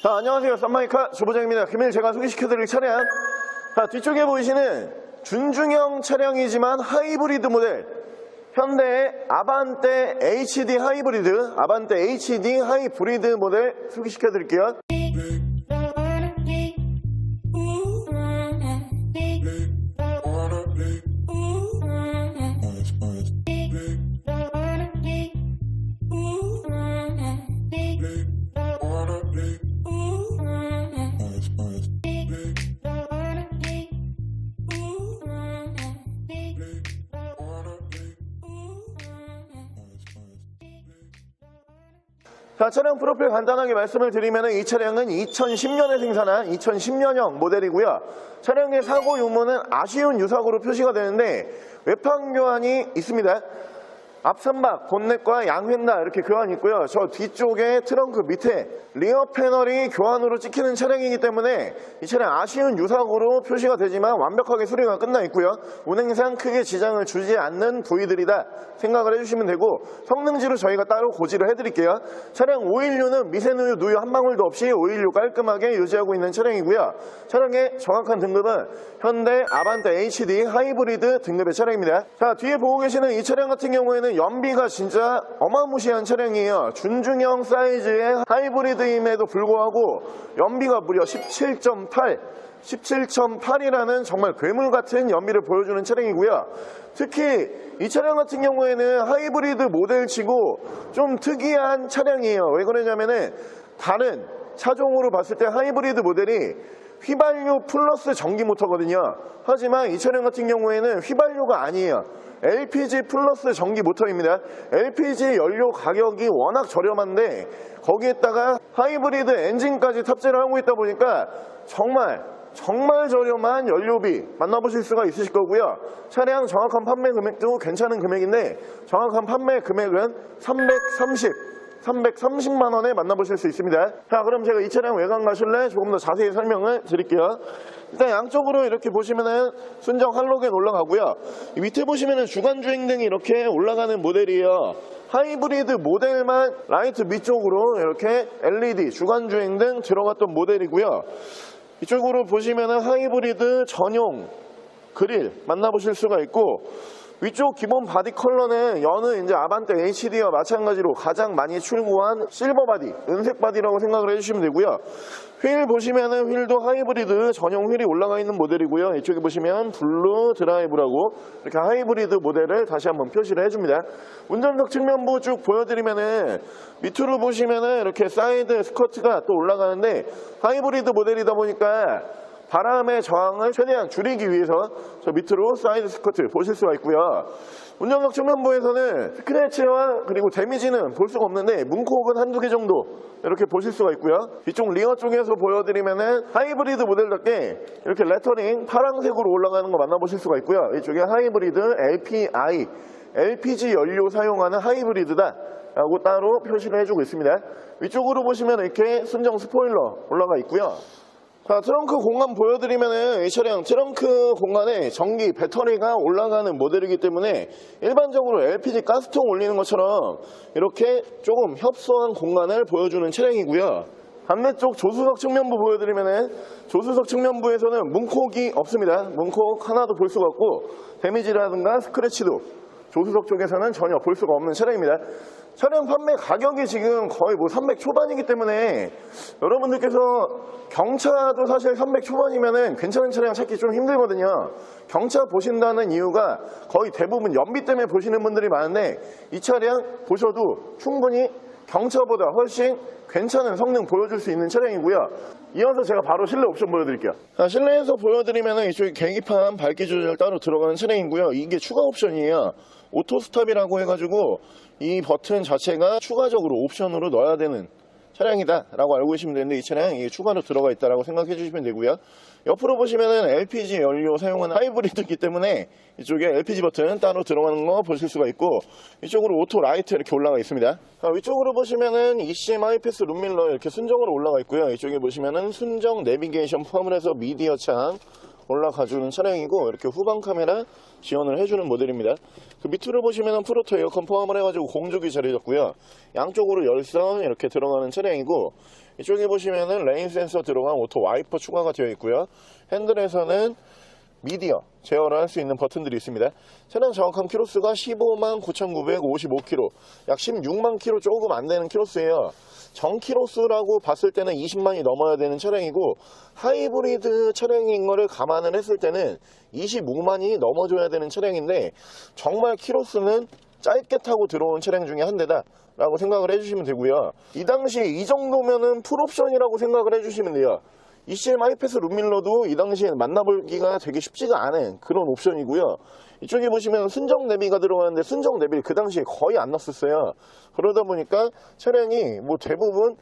자, 안녕하세요. 썬마이카 조부장입니다. 금일 제가 소개시켜드릴 차량, 자, 뒤쪽에 보이시는 준중형 차량이지만 하이브리드 모델, 현대의 아반떼 HD 하이브리드, 아반떼 HD 하이브리드 모델 소개시켜드릴게요. 자, 차량 프로필 간단하게 말씀을 드리면 이 차량은 2010년에 생산한 2010년형 모델이고요. 차량의 사고 유무는 아쉬운 유사고로 표시가 되는데 외판 교환이 있습니다. 앞선박, 본넷과 양휀다 이렇게 교환이 있고요. 저 뒤쪽에 트렁크 밑에 리어 패널이 교환으로 찍히는 차량이기 때문에 이 차량 아쉬운 유사고로 표시가 되지만 완벽하게 수리가 끝나 있고요. 운행상 크게 지장을 주지 않는 부위들이다 생각을 해주시면 되고, 성능지로 저희가 따로 고지를 해드릴게요. 차량 오일류는 미세누유, 누유 한 방울도 없이 오일류 깔끔하게 유지하고 있는 차량이고요. 차량의 정확한 등급은 현대 아반떼 HD 하이브리드 등급의 차량입니다. 자, 뒤에 보고 계시는 이 차량 같은 경우에는 연비가 진짜 어마무시한 차량이에요. 준중형 사이즈의 하이브리드임에도 불구하고 연비가 무려 17.8이라는 정말 괴물 같은 연비를 보여주는 차량이고요. 특히 이 차량 같은 경우에는 하이브리드 모델치고 좀 특이한 차량이에요. 왜 그러냐면은 다른 차종으로 봤을 때 하이브리드 모델이 휘발유 플러스 전기 모터거든요. 하지만 이 차량 같은 경우에는 휘발유가 아니에요. LPG 플러스 전기 모터입니다. LPG 연료 가격이 워낙 저렴한데 거기에다가 하이브리드 엔진까지 탑재를 하고 있다 보니까 정말 저렴한 연료비 만나보실 수가 있으실 거고요. 차량 정확한 판매 금액도 괜찮은 금액인데 정확한 판매 금액은 330만 원에 만나보실 수 있습니다. 자, 그럼 제가 이 차량 외관 가실래 조금 더 자세히 설명을 드릴게요. 일단 양쪽으로 이렇게 보시면은 순정 할로겐 올라가고요. 이 밑에 보시면은 주간주행등이 이렇게 올라가는 모델이에요. 하이브리드 모델만 라이트 밑쪽으로 이렇게 LED 주간주행등 들어갔던 모델이고요. 이쪽으로 보시면은 하이브리드 전용 그릴 만나보실 수가 있고, 위쪽 기본 바디 컬러는 여느 이제 아반떼 HD와 마찬가지로 가장 많이 출고한 실버 바디, 은색 바디라고 생각을 해주시면 되고요. 휠 보시면은 휠도 하이브리드 전용 휠이 올라가 있는 모델이고요. 이쪽에 보시면 블루 드라이브라고 이렇게 하이브리드 모델을 다시 한번 표시를 해줍니다. 운전석 측면부 쭉 보여드리면은 밑으로 보시면은 이렇게 사이드 스커트가 또 올라가는데 하이브리드 모델이다 보니까 바람의 저항을 최대한 줄이기 위해서 저 밑으로 사이드 스커트 보실 수가 있고요. 운전석 측면부에서는 스크래치와 그리고 데미지는 볼 수가 없는데 문콕은 한두 개 정도 이렇게 보실 수가 있고요. 뒤쪽 리어 쪽에서 보여드리면은 하이브리드 모델답게 이렇게 레터링 파란색으로 올라가는 거 만나보실 수가 있고요. 이쪽에 하이브리드 LPI, LPG 연료 사용하는 하이브리드다 라고 따로 표시를 해주고 있습니다. 위쪽으로 보시면 이렇게 순정 스포일러 올라가 있고요. 자, 트렁크 공간 보여드리면은 이 차량 트렁크 공간에 전기 배터리가 올라가는 모델이기 때문에 일반적으로 LPG 가스통 올리는 것처럼 이렇게 조금 협소한 공간을 보여주는 차량이고요. 반대쪽 조수석 측면부 보여드리면은 조수석 측면부에서는 문콕이 없습니다. 문콕 하나도 볼 수가 없고 데미지라든가 스크래치도 조수석 쪽에서는 전혀 볼 수가 없는 차량입니다. 차량 판매 가격이 지금 거의 300 초반이기 때문에 여러분들께서 경차도 사실 300 초반이면은 괜찮은 차량 찾기 좀 힘들거든요. 경차 보신다는 이유가 거의 대부분 연비 때문에 보시는 분들이 많은데 이 차량 보셔도 충분히 경차보다 훨씬 괜찮은 성능 보여줄 수 있는 차량이고요. 이어서 제가 바로 실내 옵션 보여드릴게요. 자, 실내에서 보여드리면 이쪽에 계기판 밝기 조절 따로 들어가는 차량이고요. 이게 추가 옵션이에요. 오토 스탑이라고 해가지고 이 버튼 자체가 추가적으로 옵션으로 넣어야 되는 차량이다 라고 알고 계시면 되는데 이 차량 이게 추가로 들어가 있다라고 생각해 주시면 되고요. 옆으로 보시면은 LPG 연료 사용하는 하이브리드이기 때문에 이쪽에 LPG 버튼 따로 들어가는 거 보실 수가 있고, 이쪽으로 오토 라이트 이렇게 올라가 있습니다. 위쪽으로 보시면은 ECM 하이패스 룸밀러 이렇게 순정으로 올라가 있고요. 이쪽에 보시면은 순정 내비게이션 포함을 해서 미디어 창 올라가주는 차량이고, 이렇게 후방 카메라 지원을 해주는 모델입니다. 그 밑으로 보시면 프로토 에어컨 포함을 해가지고 공조기 잘 해줬고요. 양쪽으로 열선 이렇게 들어가는 차량이고, 이쪽에 보시면은 레인 센서 들어간 오토 와이퍼 추가가 되어 있고요. 핸들에서는 미디어 제어를 할 수 있는 버튼들이 있습니다. 차량 정확한 키로수가 15만 9,955km, 약 16만 km 조금 안 되는 키로수예요. 정 키로수라고 봤을 때는 20만이 넘어야 되는 차량이고, 하이브리드 차량인 거를 감안을 했을 때는 25만이 넘어줘야 되는 차량인데, 정말 키로수는 짧게 타고 들어온 차량 중에 한 대다 라고 생각을 해주시면 되고요. 이 당시에 이 정도면은 풀옵션이라고 생각을 해주시면 돼요. ECM 하이패스 룸밀러도 이 당시에 만나보기가 되게 쉽지가 않은 그런 옵션이고요. 이쪽에 보시면 순정 내비가 들어가는데 순정 내비를 그 당시에 거의 안 넣었어요. 그러다 보니까 차량이 뭐 대부분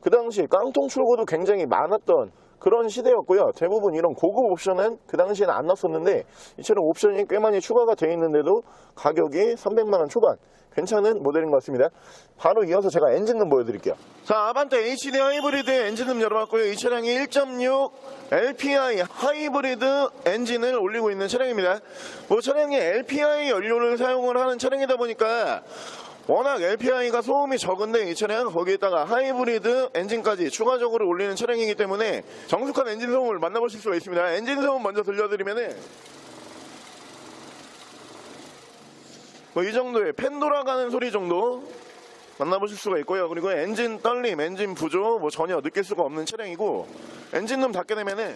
그 당시 깡통 출고도 굉장히 많았던 그런 시대였고요. 대부분 이런 고급 옵션은 그 당시에는 안 넣었었는데, 이 차량 옵션이 꽤 많이 추가가 되어 있는데도 가격이 300만원 초반, 괜찮은 모델인 것 같습니다. 바로 이어서 제가 엔진룸 보여드릴게요. 자, 아반떼 HD 하이브리드 엔진룸 열어봤고요. 이 차량이 1.6 LPI 하이브리드 엔진을 올리고 있는 차량입니다. 뭐 차량이 LPI 연료를 사용을 하는 차량이다 보니까 워낙 LPI가 소음이 적은데, 이 차량 거기에다가 하이브리드 엔진까지 추가적으로 올리는 차량이기 때문에 정숙한 엔진 소음을 만나보실 수가 있습니다. 엔진 소음 먼저 들려드리면은 뭐 이 정도의 팬 돌아가는 소리 정도 만나보실 수가 있고요. 그리고 엔진 떨림, 엔진 부조 뭐 전혀 느낄 수가 없는 차량이고, 엔진룸 닫게 되면은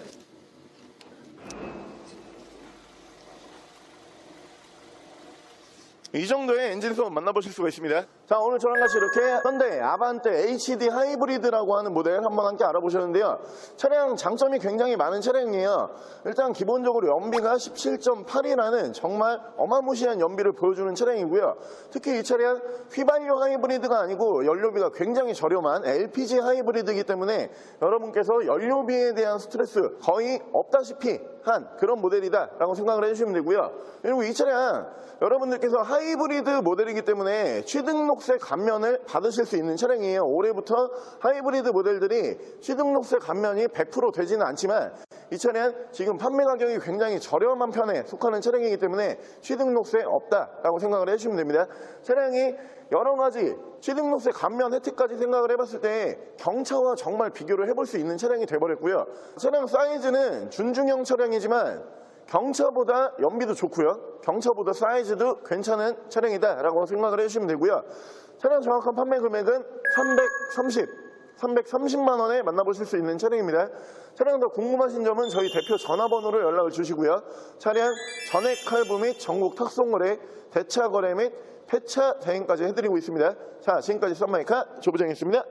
이 정도의 엔진 소음 만나보실 수가 있습니다. 자, 오늘 저랑 같이 이렇게 현대 아반떼 HD 하이브리드라고 하는 모델 한번 함께 알아보셨는데요. 차량 장점이 굉장히 많은 차량이에요. 일단 기본적으로 연비가 17.8이라는 정말 어마무시한 연비를 보여주는 차량이고요. 특히 이 차량 휘발유 하이브리드가 아니고 연료비가 굉장히 저렴한 LPG 하이브리드이기 때문에 여러분께서 연료비에 대한 스트레스 거의 없다시피 한 그런 모델이다 라고 생각을 해주시면 되고요. 그리고 이 차량 여러분들께서 하이브리드 모델이기 때문에 취등록세 감면을 받으실 수 있는 차량이에요. 올해부터 하이브리드 모델들이 취등록세 감면이 100% 되지는 않지만, 이 차량 지금 판매 가격이 굉장히 저렴한 편에 속하는 차량이기 때문에 취등록세 없다라고 생각을 해주시면 됩니다. 차량이 여러 가지 취등록세 감면 혜택까지 생각을 해봤을 때 경차와 정말 비교를 해볼 수 있는 차량이 돼버렸고요. 차량 사이즈는 준중형 차량이지만 경차보다 연비도 좋고요. 경차보다 사이즈도 괜찮은 차량이다 라고 생각을 해주시면 되고요. 차량 정확한 판매 금액은 330만 원에 만나보실 수 있는 차량입니다. 차량 더 궁금하신 점은 저희 대표 전화번호로 연락을 주시고요. 차량 전액 할부 및 전국 탁송거래, 대차 거래 및 폐차 대행까지 해드리고 있습니다. 자, 지금까지 썬마이카 조부장이었습니다.